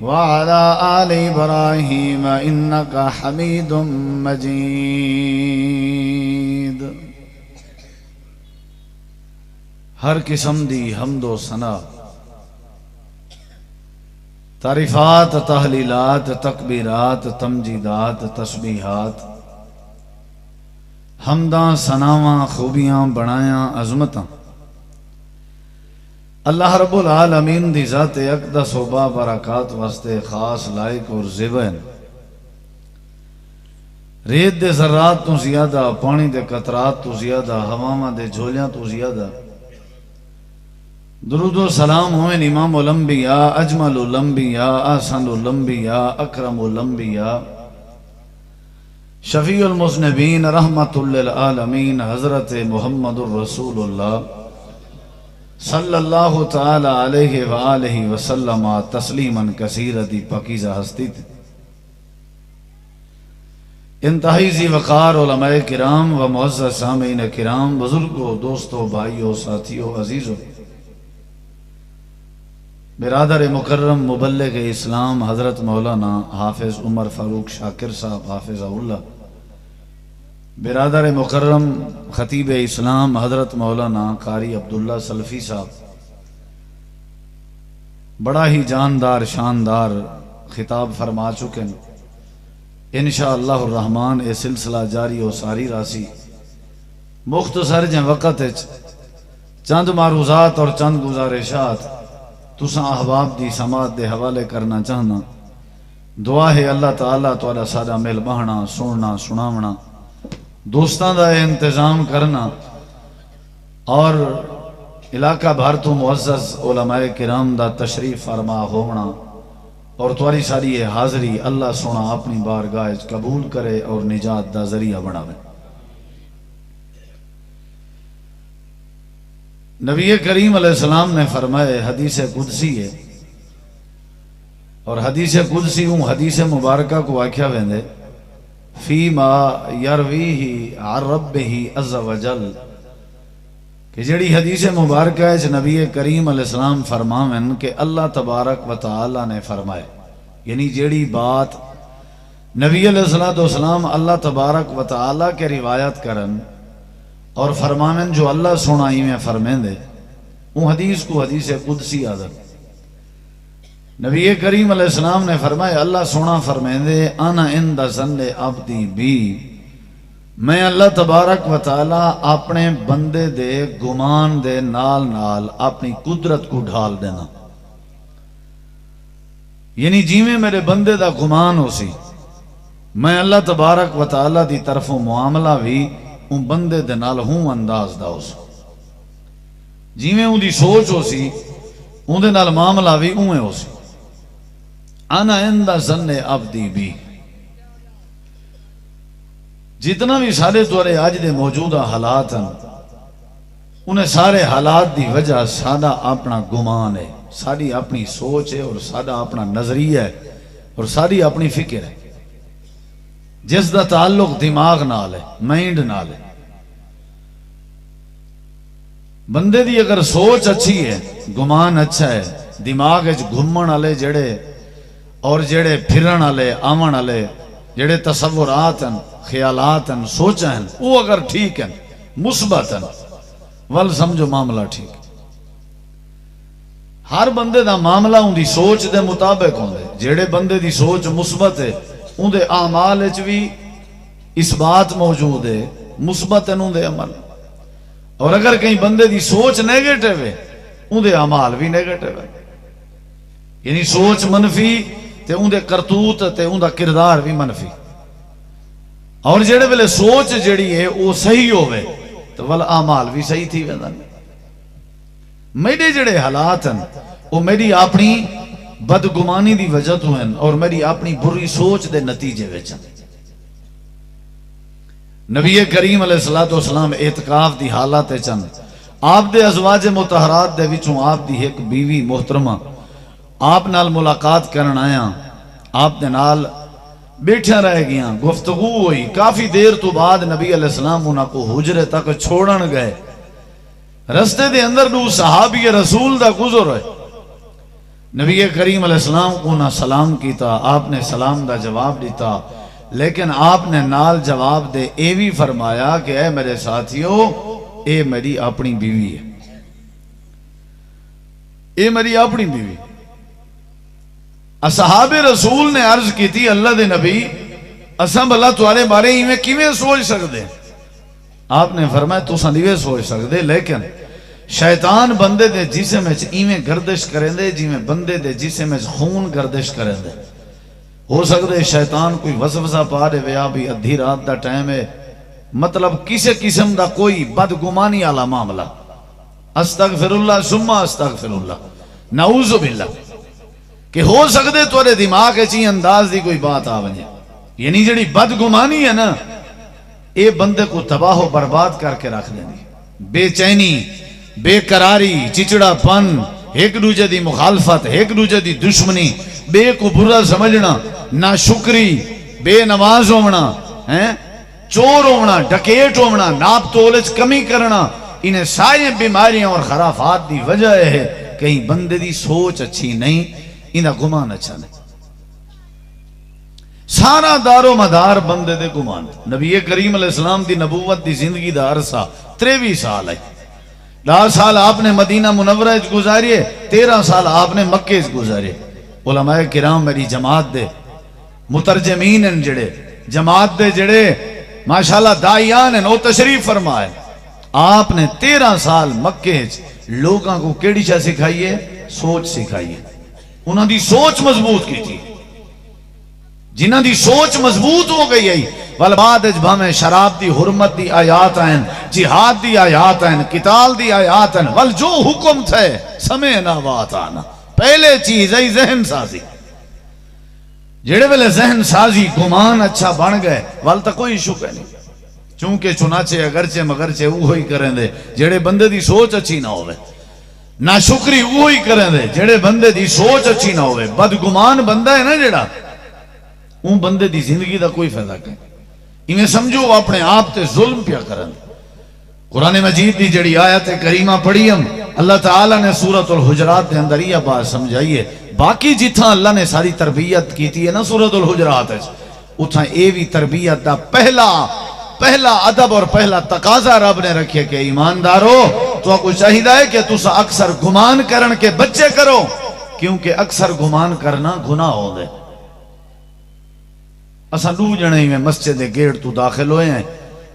وعلى آل إبراهيم إنك حميد مجيد۔ ہر قسم دی حمد و ثنا، تعریفات، تحلیلات، تکبیرات، تمجیدات، تسبیحات، حمداں، ثناواں، خوبیاں، بڑایاں، عظمتاں اللہ رب العالمین دی ذات اقدس و با برکات واسطے خاص لائق اور زیبا ہیں۔ ریت دے ذرات تو زیادہ، پانی دے قطرات تو زیادہ، ہواواں دے جھولیاں تو زیادہ درود و سلام ہوئے امام الانبیاء، اجمل الانبیاء، احسن الانبیاء، اکرم الانبیاء، شفیع المذنبین، رحمت للعالمین، حضرت محمد الرسول اللہ صلی اللہ تعالی علیہ وآلہ وسلم تسلیما کثیرا دی پاکیزہ ہستی تھی۔ انتہائی ذی وقار علماء کرام و معزز سامعین کرام، بزرگوں، دوستوں، بھائیوں، ساتھیوں، عزیزوں، برادر مکرم مبلغ اسلام حضرت مولانا حافظ عمر فاروق شاکر صاحب حافظہ اللہ، برادر مکرم خطیب اسلام حضرت مولانا قاری عبداللہ سلفی صاحب بڑا ہی جاندار شاندار خطاب فرما چکے ہیں۔ انشاءاللہ الرحمن اے سلسلہ جاری و ساری راسی، مختصر جن وقت چند معروضات اور چند گزارشات تساں احباب دی سماعت دے حوالے کرنا چاہنا۔ دعا ہے اللہ تعالیٰ تعالیٰ سارا مل بہنا، سننا، سناونا، دوستان دا انتظام کرنا اور علاقہ بھر تو معزز علماء کرام دا تشریف فرما ہونا اور تمہاری ساری یہ حاضری اللہ سونا اپنی بارگاہ قبول کرے اور نجات دا ذریعہ بناوے۔ نبی کریم علیہ السلام نے فرمائے، حدیث قدسی ہے اور حدیث قدسی ہوں حدیث مبارکہ کو آکھیا ویندے فیما یرویہ عن ربہ عز وجل، کہ جڑی حدیث مبارکہ ہے نبی کریم علیہ السلام فرماویں کہ اللہ تبارک و تعالی نے فرمائے، یعنی جڑی بات نبی علیہ السلام اللہ تبارک و تعالی کے روایت کرن اور فرماویں جو اللہ سونا ہی میں فرمائیں دے، وہ حدیث کو حدیث قدسی آدھر۔ نبی کریم علیہ السلام نے فرمایا اللہ سونا فرمائیں دے انا عند ظن عبدی بی، میں اللہ تبارک و تعالی اپنے بندے دے گمان دے نال نال اپنی قدرت کو ڈھال دینا، یعنی جیویں میرے بندے دا گمان ہو سی میں اللہ تبارک و تعالی دی طرفوں معاملہ بھی ان بندے دے نال ہوں انداز دا ہو سی، جیویں ان دی سوچ ہو سی ان دے نال معاملہ بھی اویں ہو سی۔ انا عند ظن عبدی بی، جتنا بھی سارے توڑے آج دے موجودہ حالات ہیں انہیں سارے حالات دی وجہ سادہ اپنا گمان ہے، ساری اپنی سوچ ہے اور سادہ اپنا نظریہ ہے اور ساری اپنی فکر ہے، جس دا تعلق دماغ نال ہے، مائنڈ نال ہے۔ بندے دی اگر سوچ اچھی ہے، گمان اچھا ہے، دماغ گھمن والے جڑے اور جڑے پھرن والے آون والے جڑے تصورات ہیں، خیالات ہیں، سوچاں ہیں، وہ اگر ٹھیک ہیں، مثبت ہیں، ول سمجھو معاملہ ٹھیک ہے۔ ہر بندے دا معاملہ ان دی سوچ دے مطابق ہوندے، جڑے بندے دی سوچ مثبت ہے ان دے اعمال وچ بھی اس بات موجود ہے، مثبت ہیں ان دے عمل، اور اگر کہیں بندے دی سوچ نیگیٹو ہے ان دے اعمال بھی نیگیٹو ہے، یعنی سوچ منفی تے ان دے کرتوت تے ان دا کردار بھی منفی، اور جڑے ویلے سوچ جڑی ہے وہ صحیح ہوئے تو ول اعمال بھی صحیح تھی ویندن۔ میرے جڑے حالات ہیں وہ میری اپنی بدگمانی دی وجہ تو ہیں اور میری اپنی بری سوچ دے نتیجے وچ ہیں۔ نبی کریم علیہ السلام اعتکاف دی حالات چند آپ دے ازواج مطہرات دے وچوں آپ دی ایک بیوی محترمہ آپ نال ملاقات کرن آیا، آپ دے نال بیٹھا رہ گیا، گفتگو ہوئی، کافی دیر تو بعد نبی علیہ السلام انہاں کو حجرے تک چھوڑن گئے، رستے دے اندر دو صحابی رسول دا گزر ہے، نبی کریم علیہ السلام کو نہ سلام کیتا، آپ نے سلام دا جواب دیتا، لیکن آپ نے نال جواب دے اے بھی فرمایا کہ اے میرے ساتھیو، اے میری اپنی بیوی ہے، اے میری اپنی بیوی۔ اصحاب رسول نے عرض کی تھی اللہ دے نبی اساں بھلا تمہارے بارے ایویں کیویں سوچ سکدے؟ آپ نے فرمایا تساں نہیں سوچ سکدے، لیکن شیطان بندے دے جسم وچ ایویں گردش کریندے جویں بندے دے جسم وچ خون گردش کریندے۔ ہو سکدے شیطان کوئی وسوسہ پا دے ویا بھی ادھی رات دا ٹائم ہے، مطلب کسی قسم دا کوئی بدگمانی والا معاملہ، استغفر اللہ ثم استغفر اللہ، نعوذ باللہ، کہ ہو سکدے تورے دماغ وچ انداز دی کوئی بات آ ونجے، یعنی جڑی بدگمانی ہے نا، اے بندے کو تباہ و برباد کر کے رکھ دیندی، بے چینی، بے قراری، چچڑا پن، ایک دوجے دی مخالفت، ایک دوجے دی دشمنی، بے کو برا سمجھنا، ناشکری، بے نماز ہونا، چور ہونا، ڈکیٹ ہونا، ناپ تولچ کمی کرنا، انہیں ساری بیماریاں اور خرافات دی وجہ ہے کہیں بندے دی سوچ اچھی نہیں، انہیں گمان اچھا نہیں۔ سارا دار و مدار بندے دے گمان۔ نبی کریم علیہ السلام دی نبوت دی زندگی دا عرصہ 23 سال ہے، 10 سال آپ نے مدینہ منورہ گزاریے، 13 سال آپ نے مکے گزارے۔ علماء کرام میری جماعت دے مترجمین ہیں جڑے، جماعت دے جڑے ماشاءاللہ دائیان ہیں، وہ تشریف فرمائے۔ آپ نے 13 سال مکے لوگاں کو کیڑی شاہ سکھائیے؟ سوچ سکھائیے۔ انہاں دی سوچ مضبوط کی تھی، جنہاں دی سوچ مضبوط ہو گئی ہے، والبعد بھامیں شراب دی حرمت دی آیات ہیں، جہاد دی آیات ہیں، قتال دی آیات ہیں، ول جو حکم تھے سمعنا واتعنا۔ پہلے چیز ہے ذہن سازی، جڑے ویلے ذہن سازی گمان اچھا بن گئے وال تا کوئی شکر نہیں، چونکہ چنانچہ اگرچہ مگرچہ وہی کریں دے جڑے بندے دی سوچ اچھی نہ ہوئے، نہ شکری وہی کریں دے جڑے بندے دی سوچ اچھی نہ ہوئے۔ بدگمان بندہ ہے نا جڑا، اون بندے دی زندگی دا کوئی فائدہ نہیں، انہیں سمجھو اپنے آپ تے ظلم پیا کرن۔ قرآن مجید دی جڑی آیت کریمہ پڑھی ہم، اللہ تعالیٰ نے سورۃ الحجرات دے اندر یہ بات سمجھائیے، باقی جتھاں اللہ نے ساری تربیت کیتی ہے نا سورۃ الحجرات، اتھاں اے بھی تربیت دا پہلا ادب اور پہلا تقاضا رب نے رکھے کہ ایماندارو تو کو چاہیے ہے کہ تسا اکثر گمان کرن کے بچے کرو، کیونکہ اکثر گمان کرنا گناہ ہو دے۔ اساں دو جنے میں مسجد گیٹ تو داخل ہوئے ہیں،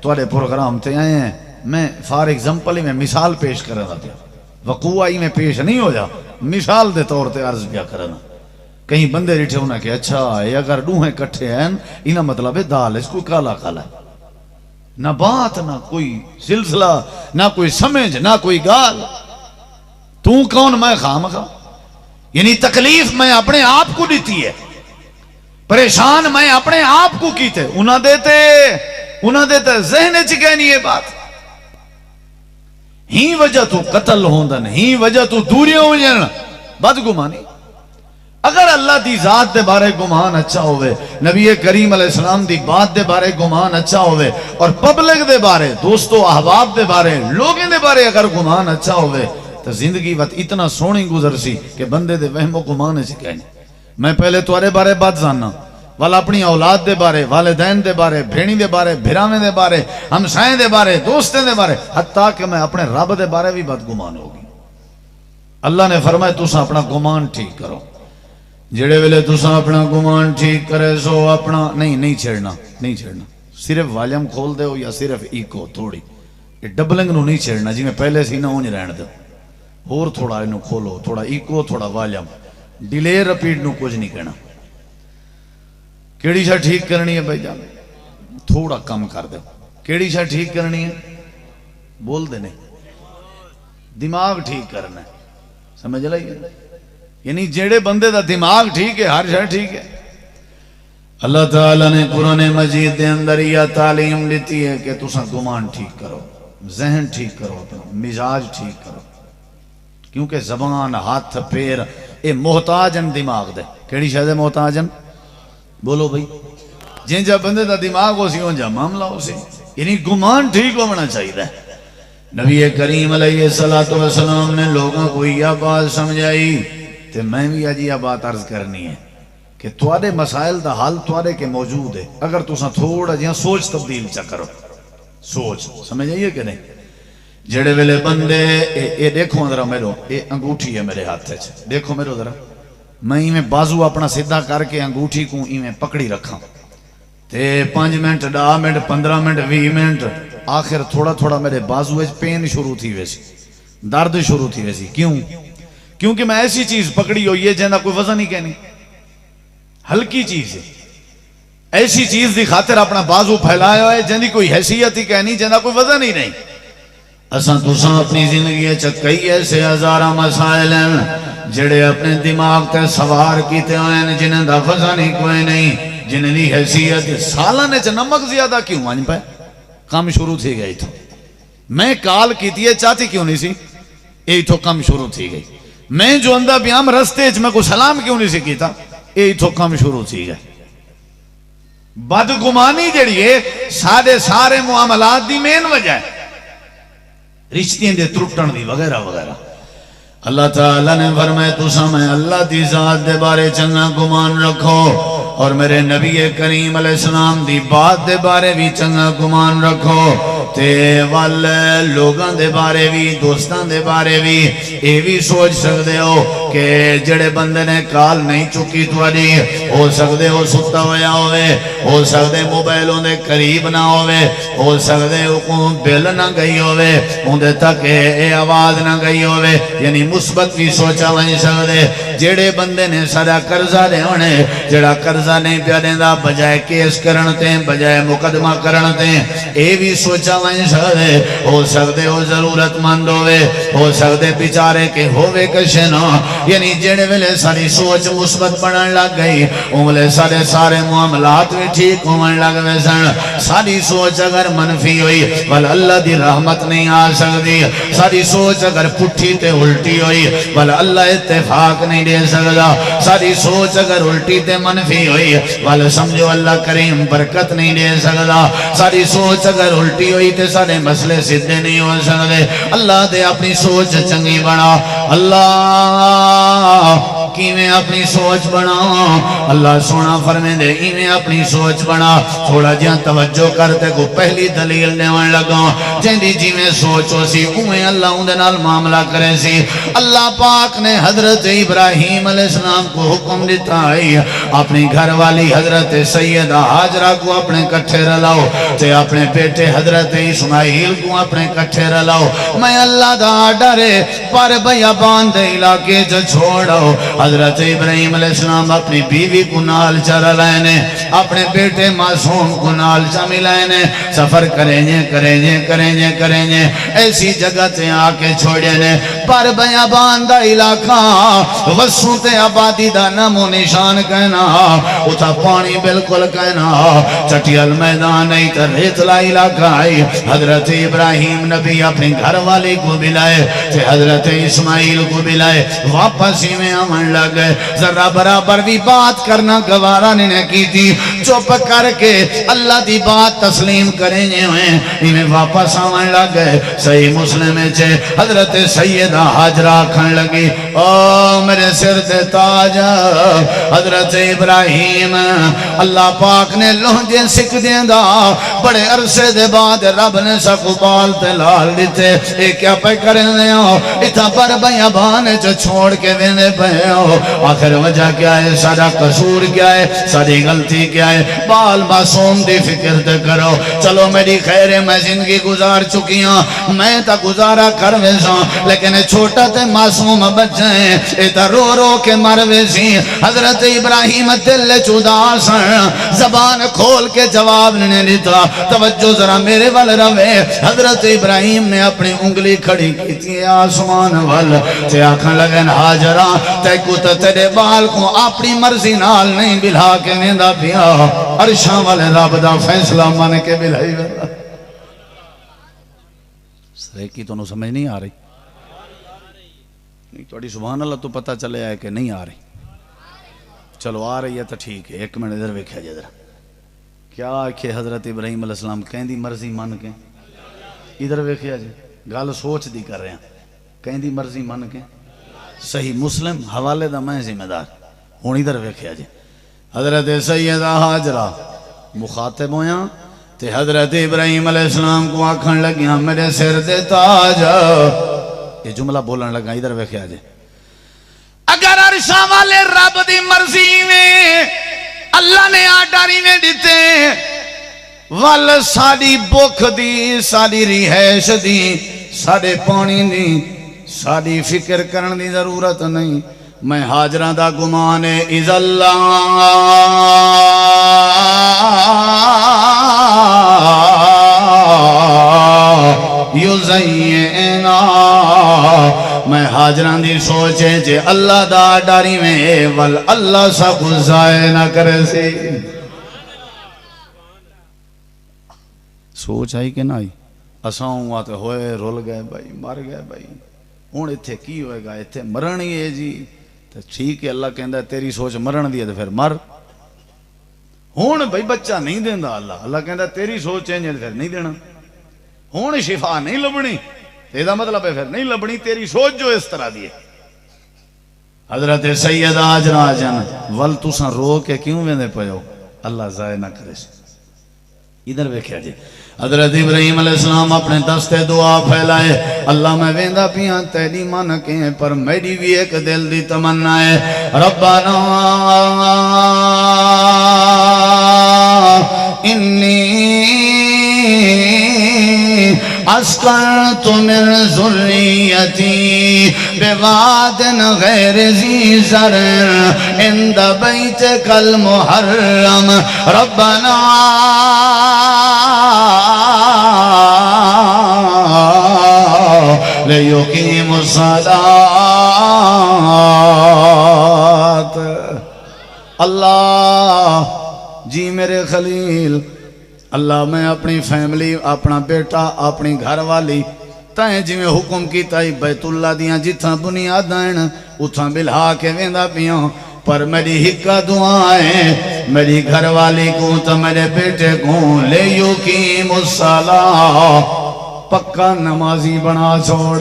تھوڑے پروگرام تے آئے ہیں، میں فار ایگزامپل ہی میں مثال پیش کر رہا تھا، وقوع ہی میں پیش نہیں ہو جا، مثال دے طور تے عرض کیا کرنا۔ کہیں بندے ریٹھے ہونا کہ اچھا یہ اگر دوہیں کٹھے ہیں انہا مطلب ہے دال اس کوئی کالا کالا ہے، نہ بات نہ کوئی سلسلہ نہ کوئی سمجھ نہ کوئی گال، تو کون میں خام خواہ، یعنی تکلیف میں اپنے آپ کو دیتی ہے، پریشان میں اپنے آپ کو کیتے، انہاں دیتے ذہن چکے نہیں یہ بات، ہی وجہ تو قتل ہوندن، ہی وجہ تو دوریاں ہو جانا، بدگمانی۔ اگر اللہ دی ذات دے بارے گمان اچھا ہوئے، نبی کریم علیہ السلام دی بات دے بارے گمان اچھا ہوئے، اور پبلک دے بارے، دوستو احباب دے بارے، لوگیں دے بارے اگر گمان اچھا ہوئے تو زندگی وقت اتنا سونی گزر سی کہ بندے دے وہم و گمان سے کہنے۔ میں پہلے توارے بارے بات جاننا، والا اپنی اولاد دے بارے، والدین دے بارے، بھینی دے بارے، بھراویں دے بارے، ہمسائیں دے بارے، دوستیں دے بارے، حتیٰ کہ میں اپنے رب دے بارے بھی بد گمان ہوگی۔ اللہ نے فرمایا تساں اپنا گمان ٹھیک کرو، جڑے ویلے تساں اپنا گمان ٹھیک کرے سو اپنا نہیں چھیڑنا، صرف والیم کھول دے ہو یا صرف ایکو تھوڑی، یہ ڈبلنگ نو نہیں چھیڑنا، جی میں پہلے سی نہ ہونج رہن دے، اور تھوڑا انہوں کھولو، تھوڑا ایکو تھوڑا والیم، ڈیلے رپیڈ نو کچھ نہیں کہنا۔ کیڑی شاہ ٹھیک کرنی ہے بھائی جان؟ تھوڑا کم کر دے۔ کیڑی شاہ ٹھیک کرنی ہے؟ بول دے نہیں، دماغ ٹھیک کرنا ہے، سمجھ لائیے، یعنی جیڑے بندے دا دماغ ٹھیک ہے ہر شاہ ٹھیک ہے۔ اللہ تعالیٰ نے قرآن مجید دے اندر یہ تعلیم دیتی ہے کہ تساں گمان ٹھیک کرو، ذہن ٹھیک کرو، مزاج ٹھیک کرو، کیونکہ زبان ہاتھ پیر اے محتاجن دماغ دے۔ کیڑی شاہ دے محتاجن؟ بولو بھئی، جن جا بندے دا دماغ ہو سی ہوں جا معاملہ ہو سی، یعنی گمان ٹھیک ہونا چاہیے۔ نبی کریم علیہ السلام نے لوگوں کو یہ بات سمجھائی تو میں بھی آج یہ بات عرض کرنی ہے کہ توارے مسائل دا حل توارے کے موجود ہے، اگر تساں تھوڑا جہاں سوچ تبدیل چا کرو، سوچ سمجھ آئیے کہ نہیں؟ جڑے ویلے بندے اے دیکھو ذرا میرو، اے انگوٹھی ہے میرے ہاتھ ہے، دیکھو میرو ذرا، میں میں بازو اپنا سیدھا کر کے انگوٹھی کو میں پکڑی رکھا تے 5 منٹ 10 منٹ 15 منٹ 20 منٹ آخر تھوڑا تھوڑا میرے بازو پین شروع تھی ویسی، درد شروع تھی ویسی، کیوں؟ کیونکہ میں ایسی چیز پکڑی ہوئی ہے جہاں کوئی وزن ہی کہنی، ہلکی چیز ہے، ایسی چیز دی خاطر اپنا بازو پھیلایا ہے جہاں کوئی حیثیت ہی کہنی، جہاں کوئی وزن ہی نہیں۔ اساں تساں اپنی زندگی چکئی ایسے ہزارہ مسائل ہیں جڑے اپنے دماغ تے سوار کیتے ہوئے جنہیں دا وزن ہی کوئی نہیں، جنہیں دی حیثیت سالہ نے نمک زیادہ کیوں آنی پائے؟ کام شروع تھی گئی تھا، میں کال کیتی ہے چاہتی کیوں نہیں سی؟ یہی تو کم شروع تھی گئی، میں جو اندہ بیام رستے میں کو سلام کیوں نہیں سی کیتا؟ یہی تو کم شروع تھی گئی۔ بدگمانی جڑی ہے سارے معاملات دی مین وجہ ہے، رشتیں دے ترٹن دی وغیرہ وغیرہ۔ اللہ تعالیٰ نے فرمائے تساں میں اللہ دی ذات دے بارے چنگا گمان رکھو اور میرے نبی کریم علیہ السلام دی بات دے بارے بھی چنگا گمان رکھو تے وال لوگاں دے بارے بھی دوستان دے بارے بھی اے بھی سوچ سکتے ہو کہ جڑے بندے نے کال نہیں چکی تواری ہو سکتے ہو ستا ہویا ہوئے، ہو سکتے موبائلوں دے قریب نہ ہوئے، ہو سکتے ہو بل نہ گئی ہوئے، اندے تک اے آواز نہ گئی ہوئے، یعنی مثبت بھی سوچا وہیں سکتے۔ جڑے بندے نے سارا قرضہ دے ہونے، جڑا قرضہ نہیں پیا دیندا بجائے کیس کرنتے بجائے مقدمہ کرنتے اے بھی سوچا وہیں سکتے، ہو سکتے ہو ضرورت مند ہوئے، ہو سکتے بیچارے کے ہوئے کشے نہ، یعنی جڑے ویلے ساری سوچ مثبت بنن لگ گئی انگلے سارے معاملات بھی ٹھیک ہونے لگ ویسن۔ ساری سوچ اگر منفی ہوئی بل اللہ دی رحمت نہیں آ سکتی، ساری سوچ اگر پٹھی تے الٹی ہوئی بل اللہ اتفاق نہیں دے سکتا، ساری سوچ اگر الٹی تے منفی ہوئی بل سمجھو اللہ کریم برکت نہیں دے سکتا، ساری سوچ اگر الٹی ہوئی تے سارے مسئلے سدھے نہیں ہو سکتے۔ اللہ دے اپنی سوچ چنگی بنا، اللہ کیویں اپنی سوچ بنا، اللہ سونا فرمے دے ایویں اپنی سوچ بنا۔ تھوڑا جہاں توجہ کرتے کو پہلی دلیل دیوان لگا جہاں جیویں سوچو سی اویں اللہ اندے نال معاملہ کرے سی۔ اللہ پاک نے حضرت ابراہیم علیہ السلام کو حکم دیتا ہے اپنی گھر والی حضرت سیدہ حاجرہ کو اپنے کٹھے رلاؤ تے اپنے بیٹے حضرت اسماعیل کو اپنے کٹھے رلاؤ، میں اللہ دا ڈرے پر بیابان دے علاقے جو چھوڑو۔ حضرت ابراہیم علیہ السلام اپنی بیوی کو نال چر لینے، اپنے بیٹے معصوم کو نال چمیلائنے، سفر کریں جے ایسی جگہ تے آکے چھوڑے نے پر بیابان دا علاقہ وسوں تے آبادی دا نمو نشان کہنا، اتھا پانی بالکل کہنا، چٹیل میدان نہیں تا ریتلا علاقہ ہے۔ حضرت ابراہیم نبی اپنی گھر والی کو بلائے تے حضرت اسماعیل کو بلائے، واپس ہی میں آمن لگ گئے، ذرا برابر بھی بات کرنا گوارا نے کی تھی، چپ کر کے اللہ دی بات تسلیم کریں ہوئے انہیں واپس آمن لگ گئے۔ صحیح مسلم چھے حضرت سیدہ حاجرہ کھن لگی، او میرے سر تے تاج حضرت ابراہیم، اللہ پاک نے لہجے سکھ دیں دا بڑے عرصے دے بعد رب نے سکوبال تے لال دیتے، اے کیا پہ کریں دے ہو اتھا پر بیابان جو چھوڑ کے دینے پہ ہو، آخر وجہ کیا ہے، سارا قصور کیا ہے، ساری غلطی کیا ہے؟ بال معصوم دی فکر تے کرو، چلو میری خیر ہے میں زندگی گزار چکی ہوں، میں تا گزارا کر ویسا لیکن چھوٹا تے معصوم بچے ہیں ایتا رو رو کے مر ویسی۔ حضرت ابراہیم دل چوداس زبان کھول کے جواب نے دیتا، توجہ ذرا میرے وال روے۔ حضرت ابراہیم نے اپنی انگلی کھڑی کی تھی آسمان وال تے آکھن لگن حاجرہ تے کو تیرے بال کو اپنی مرضی نال نہیں بلھا کے ویندا پیا، عرشاں والے رب دا فیصلہ من کے بلھائی ویندا۔ سرے کی تو سمجھ نہیں آ رہی؟ نہیں توڑی سبحان اللہ تو پتہ چلے آئے کہ نہیں آ رہی؟ چلو آ رہی ہے تو ٹھیک ہے، ایک منٹ ادھر ویکھیا جے ذرا کیا کہ حضرت ابراہیم علیہ السلام کہیں دی مرضی مان کے ادھر ویکھیا جے گل سوچ دی کر رہے ہیں، کہیں دی مرضی مان کے صحیح مسلم حوالے دا میں ذمہ دار ہوں ادھر ویکھیا جی حضرت سیدہ حاجرہ مخاطب ہویا تے حضرت ابراہیم علیہ السلام کو آکھن لگیاں میرے سر دے تاج یہ جملہ بولن لگا ادھر ویکھیا جی اگر عرشاں والے رب دی مرضی میں اللہ نے آڈاری میں دیتے ول ساری بکھ دی ساری رہائش دی سارے پانی دی ساری فکر کرن دی ضرورت نہیں میں حاجرہ دا گمان اذ اللہ یزینا میں حاجران دی سوچے جے اللہ دا ڈاری میں ول اللہ سا کچھ ضائع نہ کرے سی سوچ آئی کہ نہ آئی اساں آتے ہوئے رول گئے بھائی مر گئے بھائی ہون اتھے کی ہوئے گا اتھے مرن ہی ہے جی تو ٹھیک ہے اللہ کہندہ ہے تیری سوچ مرن دی ہے تو پھر مر ہون بھائی بچہ نہیں دیندہ اللہ کہندہ ہے تیری سوچ چینج ہے پھر نہیں دینا ہون شفا نہیں لبنی یہ مطلب ہے پھر نہیں لبنی تیری سوچ جو اس طرح دی ہے حضرت سیدہ حاجرہ جان ول تساں رو کے کیوں ویندے پئے ہو اللہ ضائع نہ کرے ادھر ویکھیا جی حضرت ابراہیم علیہ السلام اپنے دستے دعا پھیلائے اللہ میں ویندہ پیاں تیری من کے پر میری بھی ایک دل دی تمنا ہے ربنا انی اسکنت من ذریتی بواد غیر ذی زرع عند بیتک المحرم ربنا لیقیم الصلاة اللہ جی میرے خلیل اللہ میں اپنی فیملی اپنا بیٹا اپنی گھر والی تائیں جی میں حکم کی تائی بیت اللہ دیاں جتھاں بنیاد دائن اتھاں بلہا کے ویندہ پیوں پر میری حکا دعائیں میری گھر والی کو تو میرے بیٹے کو لے یقیم الصلاة پکا نمازی بنا چھوڑ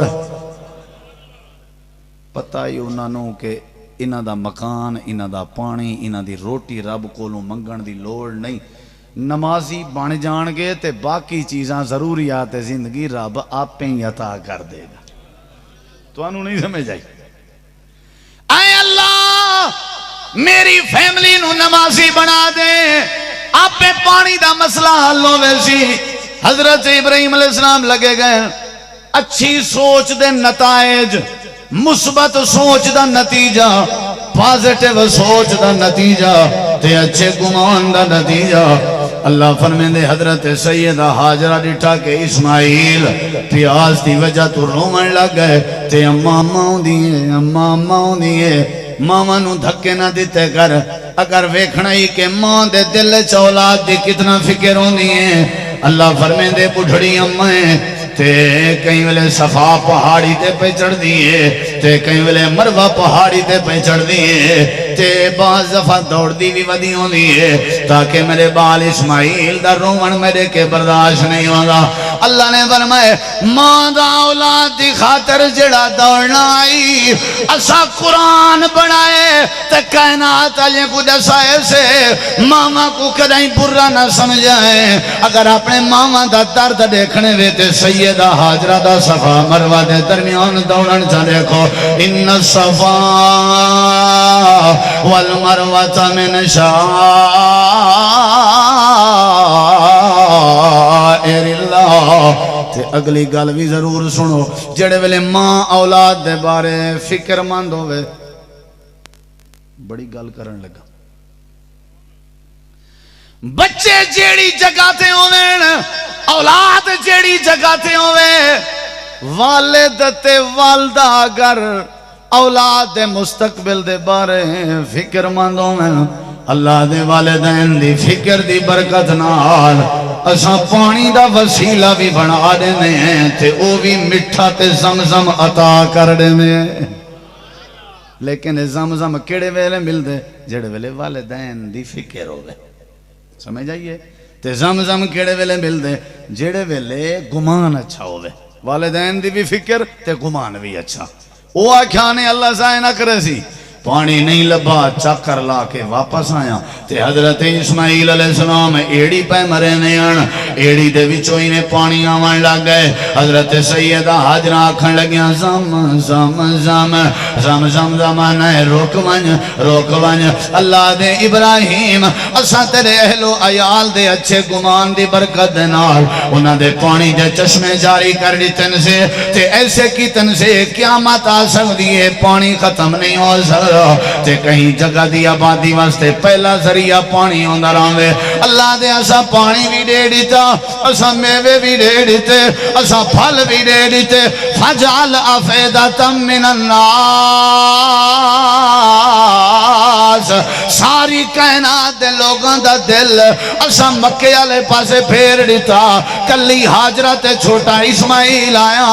پتہ ہی انہوں کہ انہاں دا مکان انہاں دا پانی انہاں دی روٹی رب کولوں منگن دی لوڑ نہیں نمازی بن جان گے تے باقی چیزاں ضروریات زندگی رب آپ پہ ہی عطا کر دے گا تو انہوں نہیں سمجھ آئی اے اللہ میری فیملی نو نمازی بنا دے آپ پہ پانی دا مسئلہ حل ہو ویسی حضرت ابراہیم علیہ السلام لگے گئے اچھی سوچ دے نتائج مثبت سوچ دا نتیجہ پازیٹیو سوچ دا نتیجہ تے اچھے گمان دا نتیجہ اللہ فرمیندے حضرت سیدہ حاجرہ ڈٹھا کے اسماعیل پیاز دی وجہ تو رومن لگ گئے تے اماں ماں دیئے ماما نو دھکے نہ دیتے کر اگر ویکھنا ہی کہ ماں دے دل چولاد دی کتنا فکر ہوندی ہے اللہ فرمیندے بڑھڑی امائیں تے کہیں ویلے صفا پہاڑی تے پہ چڑھ دیئے تے کہیں ویلے مروہ پہاڑی تے پہ چڑھ دیئے تے بعض دفعہ دوڑ دی بھی ودیوں دیئے تاکہ میرے بال اسماعیل دا رومن میرے کے برداشت نہیں ہوگا اللہ نے فرمائے ماں دا اولاد دی خاطر جڑا دوڑنا آئی اسا قرآن بنائے تے کائنات علی کو دسائے سے ماما کو کدائیں برا نہ سمجھائے اگر اپنے ماما دا درد دیکھنے ویتے سیدہ حاجرہ دا صفا مروہ دے درمیان دوڑن چا دیکھو ان الصفا والمروہ من شائر اللہ تے اگلی گل بھی ضرور سنو جڑے ویلے ماں اولاد دے بارے فکر مند ہوئے بڑی گل کرن لگا بچے جیڑی جگہ تے ہوئے اولاد جیڑی جگہ تے ہوئے والد تے والدہ اگر اولاد دے مستقبل دے بارے فکر مند ہوئے اللہ دے والدین دی فکر دی برکت نال اساں پانی دا وسیلہ بھی بنا دینے ہیں تے او بھی مٹھا تے زمزم عطا کر دینے لیکن زمزم کیڑے ویلے مل دے جڑے ویلے والدین دی فکر ہوئے سمجھ آئیے تے زمزم کیڑے ویلے مل دے جڑے ویلے گمان اچھا ہوئے والدین دی بھی فکر تے گمان بھی اچھا وہ آکھیا نے اللہ ضائع نہ کرے سی پانی نہیں لبا چکر لا کے واپس آیا تے حضرت اسماعیل علیہ السلام ایڑی پہ مرے نیان ایڑی دے وچوئی نے پانی آوان لگ گئے حضرت سیدہ حاجرہ آکھن لگیاں زم زم زم زم زم زمان ہے روک ونج اللہ دے ابراہیم اسا تیرے اہل و عیال دے اچھے گمان دی برکت دے نال انہاں دے پانی دے چشمے جاری کر دیتن سے تے ایسے کی تن سے قیامت آ سکتی ہے پانی ختم نہیں ہو سکتا تے کہیں جگہ دی آبادی واسطے پہلا ذریعہ پانی ہوندہ رہے اللہ دے اسا پانی بھی دے دیتا اسا میوے بھی دے دیتے اسا پھل بھی دے دیتے فجعل افیدتا من الناس ساری کائنات دے لوگاں دا دل اسا مکے والے پاسے پھیر دیتا کلی حاجرہ تے چھوٹا اسماعیل آیا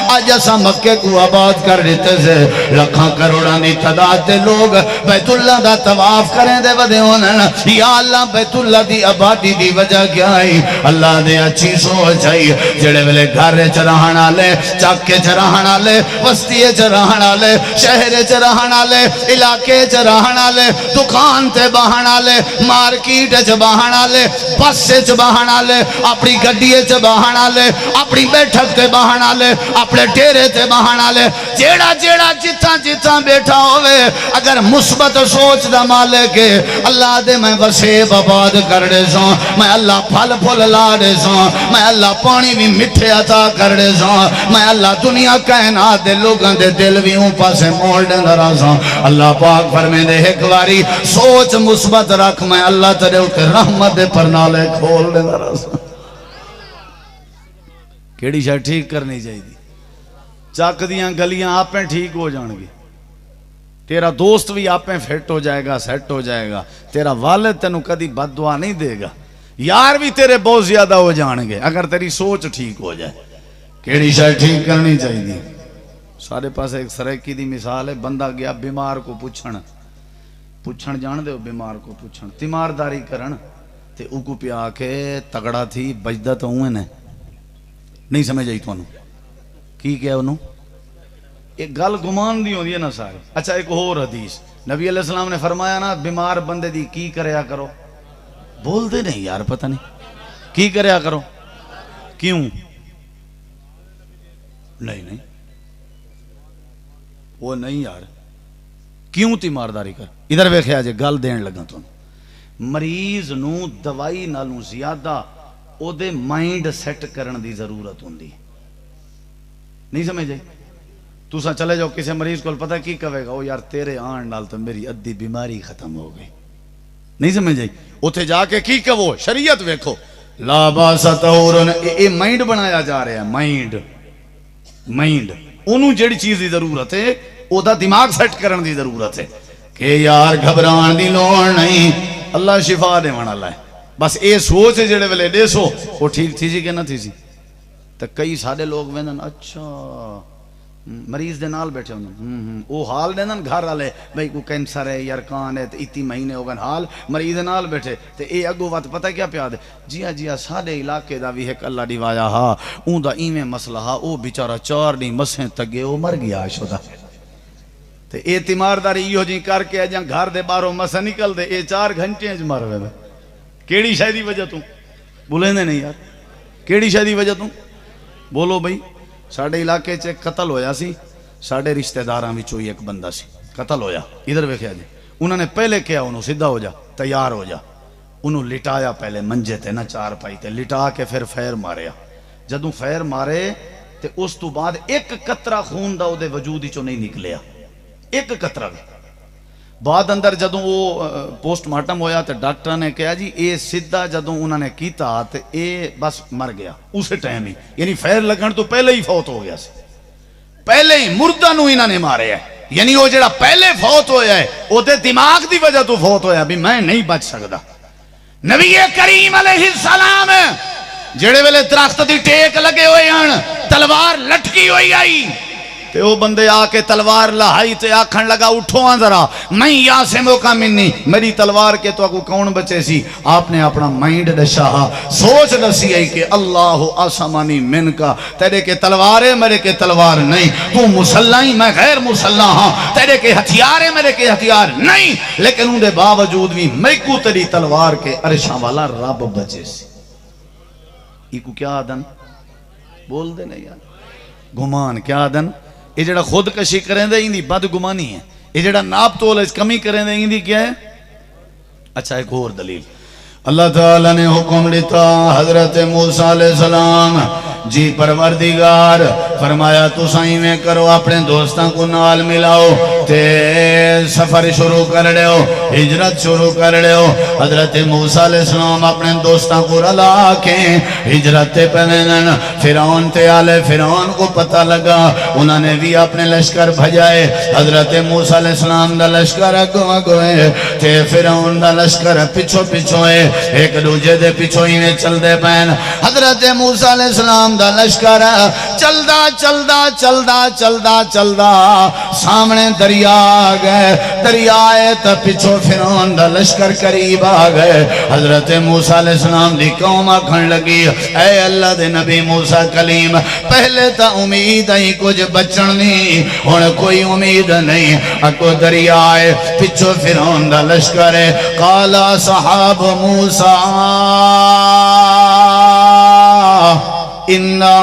آج اسا مکے کو آباد کر دیتے سے لکھاں کروڑاں دی تعداد تے لوگ بیت اللہ دا طواف کریں دے ودے ہونن یا اللہ بیت اللہ دی آبادی دی وجہ کیا ہے اللہ دے اچھی سوچ ہے جڑے ویلے گھر چرہن والے چاکے چرہن والے وسطی چرہن والے شہر چرہن والے علاقے چرہن والے دکان تے بہن والے مارکیٹ چ بہن والے بس چ بہن والے اپنی گڈی چ بہن والے اپنی بیٹھک تے بہن والے اپنے ڈیرے تے بہن والے جیڑا جیڑا جتھاں جتھاں بیٹھا ہوئے اگر مثبت سوچ دا مالک ہے اللہ دے میں وسیب آباد کر دے سوں میں اللہ پھل پھل لا دے سوں میں اللہ پانی بھی مٹھے عطا کر دے سوں میں اللہ دنیا کائنات دے لوگاں دے دل بھی ہوں پاسے موڑ دے نرا سوں اللہ پاک فرمے دے ایک باری سوچ مثبت رکھ میں اللہ تیرے اٹھے رحمت دے پرنالے کھول دے نرا سوں کیڑی شاید ٹھیک کرنی چاہیے چاک دیاں گلیاں آپیں ٹھیک ہو جانگی تیرا دوست بھی آپ میں فٹ ہو جائے گا سیٹ ہو جائے گا تیرا والد تینوں کدی بد دعا نہیں دے گا یار بھی تیرے بہت زیادہ ہو جان گے اگر تیری سوچ ٹھیک ہو جائے کیڑی شاید ٹھیک کرنی چاہیے سارے پاس ایک سریکی دی مثال ہے بندہ گیا بیمار کو پوچھن جان دے بیمار کو پوچھن تیمارداری کرن تے او کو پیا کے تگڑا تھی بجدہ تو ہوئے نے نہیں سمجھ آئی تو انہوں کی کیا انہوں ایک گل گمان دی ہوندی ہے نا سارے اچھا ایک اور حدیث نبی علیہ السلام نے فرمایا نا بیمار بندے دی کی کریا کرو بول دے نہیں یار پتہ نہیں کی کریا کرو کیوں نہیں وہ نہیں یار کیوں تیمارداری کر ادھر ویکھیا جے گل دین لگا تو مریض نو دوائی نالوں زیادہ او دے مائنڈ سیٹ کرن دی ضرورت ہوندی نہیں سمجھے تُسا چلے جاؤ کسی مریض کو پتہ کی کہے گا او یار تیرے آن نال تو میری ادھی بیماری ختم ہو گئی نہیں سمجھ آئی اتھے جا کے کی کہو شریعت ویکھو لا باس طہورن اے مائنڈ بنایا جا رہا ہے مائنڈ انہوں جیڑی چیز دی ضرورت ہے او دا دماغ سیٹ کرن دی ضرورت ہے کہ یار گھبران دی لوڑ نہیں اللہ شفا دے وانا اللہ ہے بس اے سوچ جڑے ویلے دے سو وہ ٹھیک تھی سی کہ نہ تھی سی تو کئی سارے لوگ ویندن اچھا مریض دے نال بیٹھے ہوندن او حال دیندن گھر والے بھئی کو کینسر ہے یرکان ہے اتی مہینے ہو گئے حال مریض دے نال بیٹھے تے اے اگو وقت پتہ کیا پیا دے جی ہاں ساڈے علاقے دا بھی ایک اللہ دی واجا ہا اون دا ایویں مسئلہ ہا او بیچارہ 4 دن مسیں تگے او مر گیا شدا تے اے تیمارداری ایہو جی کر کے اجاں گھر دے باہروں مسیں نکل دے اے 4 گھنٹے وچ مر وے کیڑی شے دی وجہ تو بولے نہیں یار کیڑی شے دی وجہ تو بولو بھئی ساڑھے علاقے چے قتل ہویا سی ساڑھے رشتہ داراں وچوں ایک بندہ سی قتل ہویا ادھر ویکھیا جی انہوں نے پہلے کیا انہوں سیدھا ہو جا تیار ہو جا انہوں لٹایا پہلے منجے تے نہ چار پائی تے لٹا کے پھر فیر ماریا جدوں فیر مارے تے اس تو بعد ایک قطرہ خون دا او دے وجود وچوں نہیں نکلیا ایک قطرہ بھی بعد اندر جدوں وہ پوسٹ مارٹم ہویا تے ڈاکٹر نے کہا جی اے سیدھا جدوں انہوں نے کیتا تے اے بس مر گیا اسے ٹائم ہی یعنی فیر لگن تو پہلے ہی فوت ہو گیا سی پہلے ہی مردہ نو انہوں نے مارے ہے یعنی وہ جڑا پہلے فوت ہویا ہے وہ تے دماغ دی وجہ تو فوت ہویا بھی میں نہیں بچ سکتا نبی کریم علیہ السلام جڑے ویلے درخت دی ٹیک لگے ہوئے ہیں تلوار لٹکی ہوئی آئی تے وہ بندے آ کے تلوار لہائی تے آکھن لگا اٹھو ہاں ذرا میں یا سے موقع منی میری تلوار کے تو اگو کون بچے سی. آپ نے اپنا مائنڈ دشا سوچ دسی ہے کہ اللہ آسمانی من کا تیرے کے تلوار ہے میرے کے تلوار نہیں, تو مسلح ہی میں غیر مسلح ہاں, تیرے کے ہتھیار ہے میرے کے ہتھیار نہیں, لیکن ان دے باوجود بھی میں کو تیری تلوار کے عرشاں والا رب بچے سی. یہ کو کیا آدن بول دے نہیں یار گمان کیا آدن. یہ جڑا خودکشی کریں دے اندی بد گمانی ہے, یہ جڑا ناپ تول اس کمی کریں دے اندی کیا ہے. اچھا ایک اور دلیل اللہ تعالیٰ نے حکم دیتا حضرت موسیٰ علیہ السلام جی پروردگار فرمایا تو سائیں میں کرو اپنے دوستاں کو نال ملاؤ تے سفر شروع کر لے ہو ہجرت شروع کر لے ہو. حضرت موسیٰ علیہ السلام اپنے دوستاں کو رلا کے ہجرت تے پہنن فرعون تے آلے فرعون کو پتہ لگا انہوں نے بھی اپنے لشکر بھجائے. حضرت موسیٰ علیہ السلام دا لشکر اگوئے تے فرعون دا لشکر پچھو پچھوئے ایک دوجہ دے پچھو ہی میں چل دے پہن. حضرت موسیٰ علیہ السلام دا لشکر چلدا چلدا چلدا چلدا چلدا سامنے دریا آگئے, دریا آئے تا پچھو فرعون دا لشکر قریب آگئے. حضرت موسیٰ علیہ السلام دی قوم آکھن لگی اے اللہ دے نبی موسیٰ کلیم پہلے تا امید ہی کچھ بچن نہیں ہن کوئی امید نہیں, اکو دریا آئے پچھو فرعون دا لشکر ہے. قال صحاب موسیٰ اِنَّا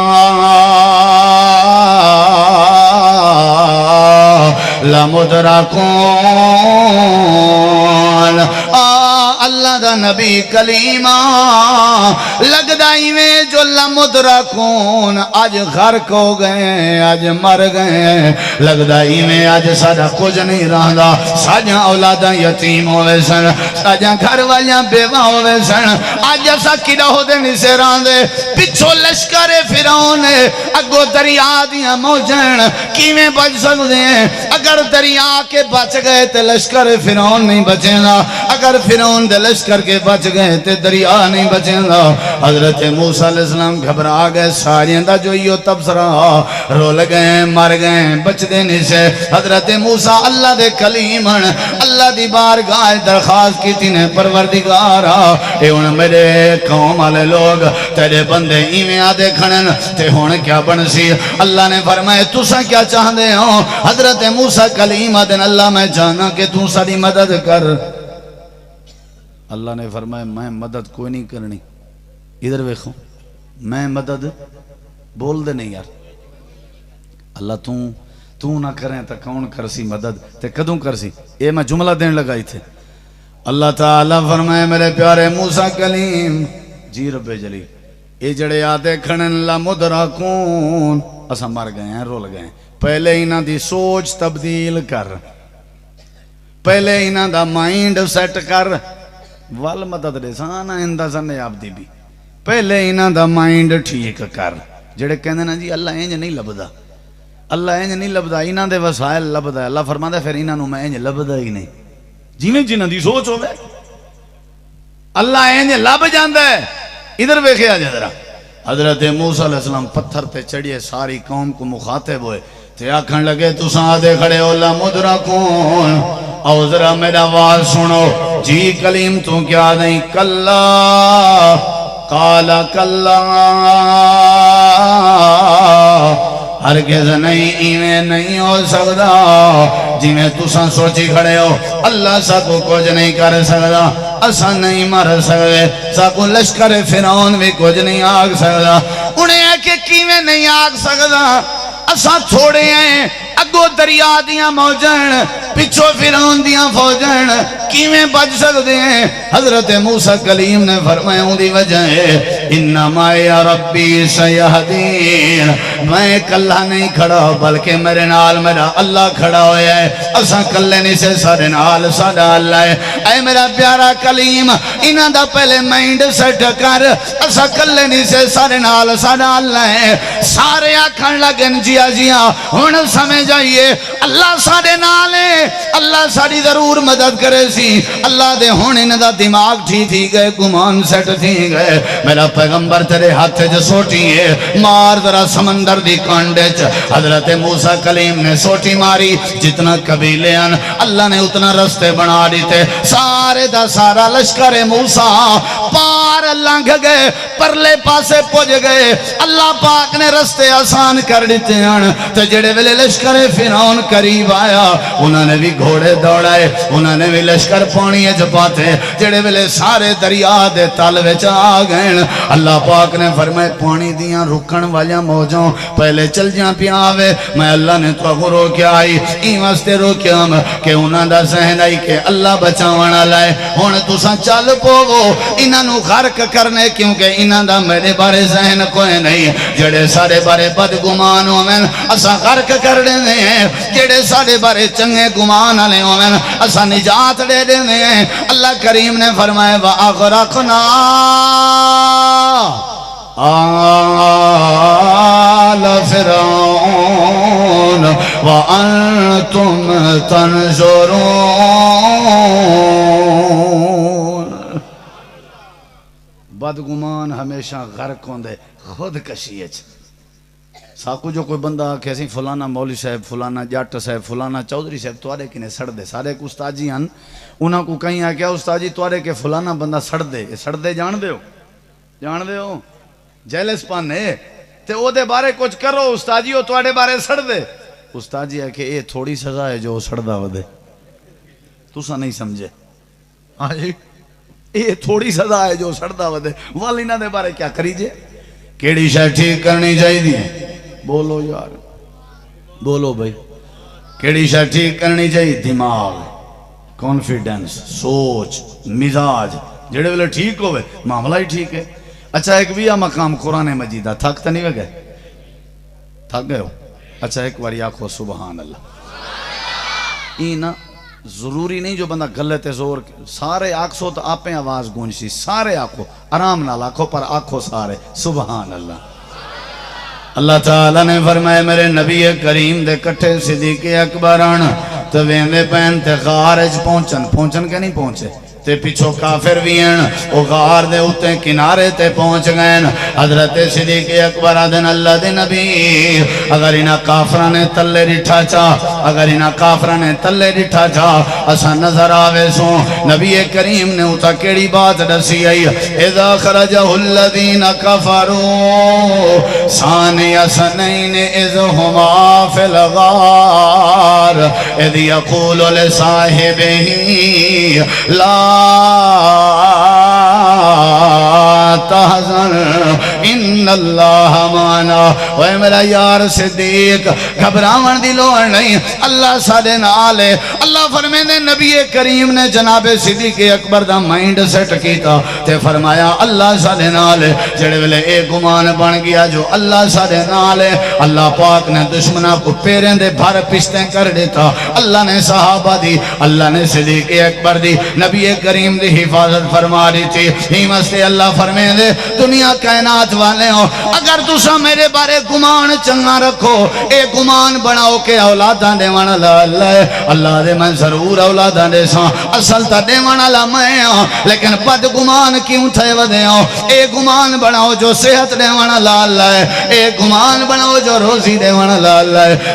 لَمُدْرَكُونَ اللہ دا نبی کلیمہ لگدائی میں جو لمدرکون آج غرق ہو گئے آج مر گئے, لگدائی میں آج ساڑا کچھ نہیں رہا, ساڑا اولادہ یتیم ہوئے سن, ساڑا گھر والیاں بیوہ ہوئے سن, آج ایسا کڑا ہو دے نسے رہا دے پچھو لشکر فرعون اگو دریا دیاں موجن کیویں بچ سکتے ہیں. اگر دریا کے بچ گئے تے لشکر فرعون نہیں بچے گا, اگر فرعون دے لشکر کے بچ گئے تے دریا نہیں بچے گا. حضرت موسیٰ علیہ السلام گھبرا گئے ساریاں دا جو یہ تبصرہ رول گئے مر گئے بچ دے نہیں سے. حضرت موسیٰ اللہ دے کلیمن اللہ دی بارگاہ درخواست کی تینے پروردگارا اے ان میرے قوم والے لوگ تیرے بندے ایمیں آدھے کھڑن تے ہون کیا بن سی. اللہ نے فرمائے تُسا کیا چاہتے ہو. حضرت موسیٰ کلیم دن اللہ میں جانا کہ تو ساری مدد کر. اللہ نے فرمایا میں مدد کوئی نہیں کرنی, ادھر ویکھو میں مدد بول دے نہیں یار. اللہ تو نہ کریں تا کون کر سی مدد تے کدوں کر سی. اے میں جملہ دین لگائی تھے. اللہ تعالیٰ فرمائے میرے پیارے موسیٰ کلیم جی رب جلی اے جڑے آدھے کھڑن لمدرکون اسا مر گئے ہیں رول گئے ہیں. پہلے انہاں دی سوچ تبدیل کر, پہلے انہاں دا مائنڈ سیٹ کر, وال مدد دے سانا اندہ سنے آپ دی بھی پہلے انہاں دا مائنڈ ٹھیک کر. جڑے کہنے نا جی اللہ اینج نہیں لبدا, اللہ اینج نہیں لبدا, انہاں دے وسائل لبدا. اللہ فرماتا ہے پھر انہاں نو میں اینج لبدا ہی نہیں. جیویں جنہاں دی سوچ ہوئے اللہ اینج لب جاندہ ہے. ادھر ویکھے آ جا. حضرت موسیٰ علیہ السلام پتھر تے چڑھئے ساری قوم کو مخاطب ہوئے تے آکھن لگے تو سادے کھڑے ہو لمدرکون او ذرا میرا آواز سنو. جی کلیم تو کیا نہیں کلا قال کلا ہرگز نہیں ایویں نہیں ہو سکتا جی میں تساں سوچی کھڑے ہو. اللہ سا کو کچھ نہیں کر سکتا, اسا نہیں مر سکتے, سا کو لشکر فرعون بھی کچھ نہیں آگ سکتا. انہیں ہے کہ کیویں نہیں آگ سکتا, اسا تھوڑے ہیں اگو دریا دیاں موجن پچھو فرعون دیاں فوجن کیویں بچ سکتے ہیں. حضرت موسیٰ کلیم نے فرمایا ہوں دی وجہ ہے انما یا ربی سیہدین, میں کلہ نہیں کھڑا بلکہ میرے نال میرا اللہ کھڑا ہویا ہے. اساں کلے نہیں سے سارے نال ساڑا اللہ ہے. اے میرا پیارا کلیم انہاں دا پہلے مائنڈ سیٹ کر, اساں کلے نہیں سے سارے نال ساڑا اللہ ہے. سارے آکھن لگن جیا جیا ہن سمجھ آئیے اللہ ساڑے نال ہے, اللہ ساڑی ضرور مدد کرے سی. اللہ دے ہن انہاں دا دماغ تھی گئے, گمان سیٹ تھی گئے. میرا پیغمبر تیرے ہاتھ جو سوٹی ہے مار ذرا سمندر دی کانڈے چ حضرت موسیٰ کلیم نے سوٹی ماری جتنا قبیلے ہیں اللہ نے اتنا رستے بنا دیتے سارے دا سارا لشکر موسیٰ پار لنگھ گئے پرلے پاسے پوج گئے اللہ پاک نے رستے آسان کر دیتے ہیں تو جڑے ویلے لشکر فرعون قریب آیا انہوں نے بھی گھوڑے دوڑائے انہوں نے بھی لشکر پانی جپاتے جڑے ویلے سارے دریا دے تل وچ آ گئے اللہ پاک نے فرمائے پانی دیاں رکن والیاں موجوں پہلے چل جاں پیاوے میں اللہ نے تو کو روکیا آئی این واسطے روکیا کہ انہاں دا ذہن آئی کہ اللہ بچاونا لائے ہن تساں چل پوو انہاں نو غرق کرنے کیونکہ انہاں دا میرے بارے ذہن کوئی نہیں جڑے سارے بارے بدگمان ہوویں اساں غرق کر دیندے ہیں جڑے سارے بارے چنگے گمان والے ہوویں اساں نجات دے دیندے ہیں اللہ کریم نے فرمایا واغرقنا آل فرعون وانتم تنظرون بدگمان ہمیشہ غرق ہوندے خود کشی ہے ساکو جو کوئی بندہ کہ اسی فلانا مولی صاحب فلانا جٹ صاحب فلانا چودھری صاحب توارے کنے سڑ دے سارے کو استاجی ہیں انہاں کو کہیں آ کیا استاجی توارے کے فلانا بندہ سڑ دے جان دے ہو جیلس پانے تے او دے بارے کچھ کرو استاجی ہو توارے بارے سڑ دے استاجی ہے کہ اے تھوڑی سزا ہے جو سڑ دا ودے تسا نہیں سمجھے ہاں جی اے تھوڑی سزا ہے جو سڑ دا ودے والینا دے بارے کیا کریجے کیڑی شے ٹھیک کرنی چاہیے دی بولو یار بولو بھائی کیڑی شے ٹھیک کرنی چاہیے دماغ کانفیڈنس سوچ مزاج جڑے ویلے ٹھیک ہوئے معاملہ ہی ٹھیک ہے اچھا ایک بھی مقام قرآن مجیدہ تھک تو نہیں گئے تھک گئے ہو اچھا ایک باری آکھو سبحان اللہ اینا ضروری نہیں جو بندہ غلط ہے زور سارے آکھو تو آپ آواز گونجسی سارے آکھو آرام نہ لاکھو پر آکھو سارے سبحان اللہ اللہ تعالیٰ نے فرمائے میرے نبی کریم دے کٹھے صدیق اکبر آن تو ویندے پہن تے غارج پہنچن کے نہیں پہنچے تے پیچھو کافر بھی ہیں او غار دے ہوتے کنارے تے پہنچ گئے حضرت صدیق اکبر آدھن اللہ دے نبی اگر انہا کافرہ نے تلے رٹھا چا اسا نظر آوے سو نبی کریم نے ہوتا کیڑی بات ڈسی آئی اذا خرجہ الذین کفروا ثانی سنین اذ ہما فی الغار اذ یقول لصاحبہ لا تحزن ان اللہ مانا وے میرا یار صدیق گھبراون دی لوڑ نہیں اللہ سادے نالے اللہ فرمیندے نبی کریم نے جناب صدیق اکبر دا مائنڈ سیٹ کیتا تے فرمایا اللہ سادے نالے جڑے ویلے ایک گمان بن گیا جو اللہ سادے نالے اللہ پاک نے دشمنہ کو پیریں دے بھر پشتیں کر دیتا اللہ نے صحابہ دی اللہ نے صدیق اکبر دی نبی کریم دی حفاظت فرما دی تھی ہی مستے اللہ فرمے دے دنیا کائنات والے ہو اگر تسا میرے بارے گمان چنگا رکھو اے گمان بناؤ کہ اولاداں دے وانا اللہ دے میں ضرور اولاداں دے ساں اصل تا دے وانا میں ہوں لیکن بد گمان کیوں تھے ودے ہوں اے گمان بناؤ جو صحت دے وانا اے گمان بناؤ جو روزی دے وانا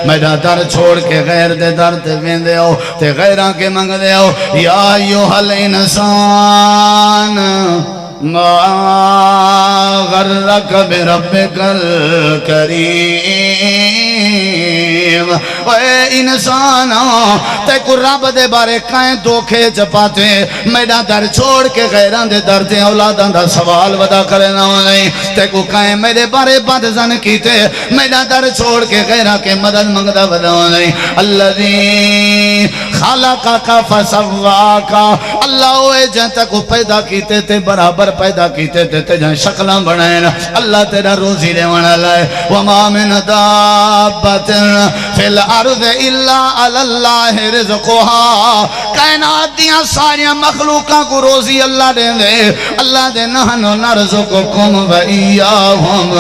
میرا در چھوڑ کے غیر دے در تے ویندے ہو تے غیران کے منگ دے ہو یا ایوہ الانسان ما غرک بربک الکریم اے انسان تے کو رب دے بارے کائیں دھوکے چپاتے میرا در چھوڑ کے غیران دے در تے اولاداں دا سوال ودا کرنا نہیں تے کو کائیں میرے بارے بد زن کیتے میرا در چھوڑ کے غیران کے مدد منگدہ ودا نہیں اللذی خالقاکا فسواکا اللہ ہوئے جنتا کو پیدا کیتے تے برابر پیدا کیتے تے جہاں شکلاں بنائیں اللہ تیرا روزی دے وانا لائے وما من دابت فی الارض الا علی اللہ رزقها، کائنات دیاں ساریاں مخلوقاں کو روزی اللہ دے دے، اللہ دے نحنو نرزقکم و ایاہم،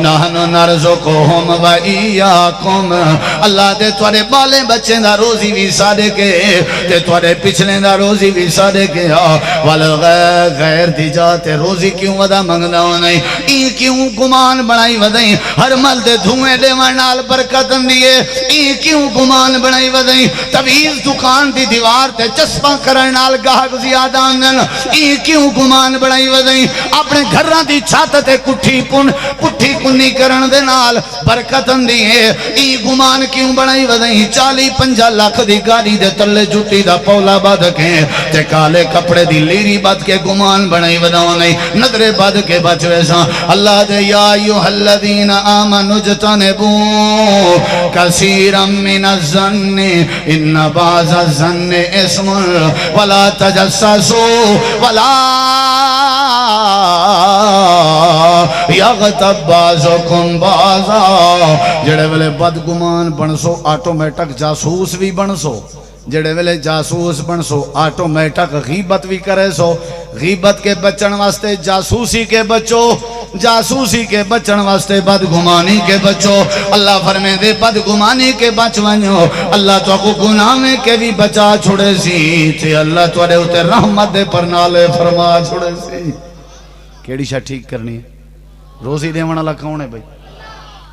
نحنو نرزقہم و ایاکم، اللہ دے توڑے بالے بچے دا روزی بھی سادے کے تے توڑے پچھلے دا روزی بھی سادے کے غیر دی جاتے روزی کیوں ودا منگنا نہیں، ای کیوں گمان بنائی ودائیں، ہر مل دے دھوئے دے ورنال برکت دیئے، ای کیوں گمان بنائی ودائیں، طویل دکان دی دیوار تے چسپاں کرنال گاہک زیادہ آنن، ای کیوں گمان بنائی ودائیں، اپنے گھران دی چھات تے پٹھی کنی کرن دے نال برکت دیئے، ای گمان کیوں بنائی ودائیں، 40-50 لاکھ دی گاڑی دے تلے جھوٹی دا پولا بد کے تے کالے کپڑے دی لیری بد کے گمان بنائی وداؤں نہیں، نظرے بد کے بچوے ساں، اللہ دے یا ایوہ الذین آمنوا اجتنبوا کثیرا من الظن ان بعض الظن اسم ولا تجسسوا ولا یغتب بعضکم بعضا، جڑے ویلے بد گمان بنسو آٹومیٹک جاسوس بھی بنسو، جڑے ویلے جاسوس بنسو آٹومیٹک غیبت بھی کرے سو، غیبت کے بچن واسطے جاسوسی کے بچو، جاسوسی کے بچن واسطے بدگمانی کے بچو، اللہ فرمے دے بدگمانی کے بچ ونجو، اللہ تو کو گناہ میں کے بھی بچا چھوڑے سی تے اللہ تو اڑے ہوتے رحمت دے پر نالے فرما چھوڑے سی۔ کیڑی شاہ ٹھیک کرنی ہے؟ روزی دے والا کون ہے بھائی؟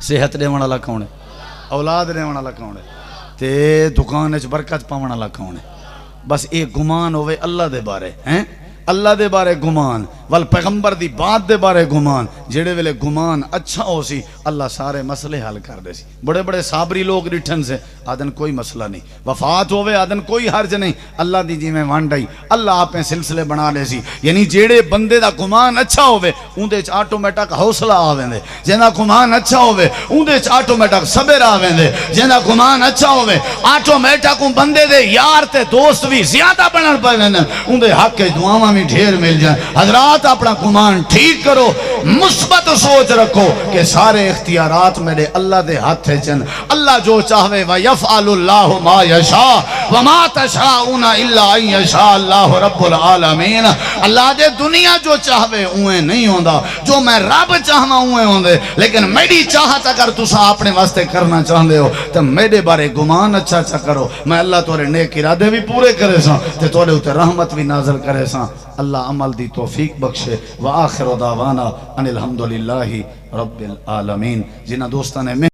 صحت دے والا کون ہے؟ اولاد دے والا کون ہے؟ تے دکان اچ برکت پاون والا کون ہے؟ بس ایک گمان ہوئے اللہ دے بارے ہیں، اللہ دے بارے گمان، وال پیغمبر دی بات دے بارے گمان، جڑے ویلے گمان اچھا ہو سی اللہ سارے مسئلے حل کر دے سی۔ بڑے بڑے صابری لوگ ڈٹھن سے آدن کوئی مسئلہ نہیں، وفات ہوئے آدن کوئی حرج نہیں، اللہ دی جی میں وانڈائی اللہ آپ میں سلسلے بنا لے سی، یعنی جیڑے بندے دا گمان اچھا ہوئے اندے چ آٹومیٹک حوصلہ آویں دے، جنہ گمان اچھا ہوئے اندے چ آٹومیٹک صبر آویں دے، جنہ گمان اچھا ہوئے آٹومیٹک بندے دے یار تے دوست بھی زیادہ بنن پویں اندے حق کے دعاواں بھی ڈھیر مل جائیں۔ حضرات اپنا گمان ٹھیک کرو، مثبت سوچ رکھو کہ سارے اختیارات میرے اللہ دے ہاتھ ہے چن، اللہ جو چاہوے وَيَفْعَلُ اللَّهُ مَا يَشَاءُ وَمَا تَشَاءُونَ إِلَّا أَن يَشَاءَ اللَّهُ رَبُّ الْعَالَمِينَ، اللہ دے دنیا جو چاہوے اویں نہیں ہوندا، جو میں رب چاہواں اویں ہوندے، لیکن میری چاہت اگر تساں اپنے واسطے کرنا چاہندے ہو تو میرے بارے گمان اچھا اچھا کرو، میں اللہ تورے نیک ارادے بھی پورے کرے ساں تے تورے اوتے رحمت بھی نازل کرے ساں، اللہ عمل دی توفیق بخشے۔ وآخر دعوانا ان الحمدللہ رب العالمین۔ جنہ دوستان نے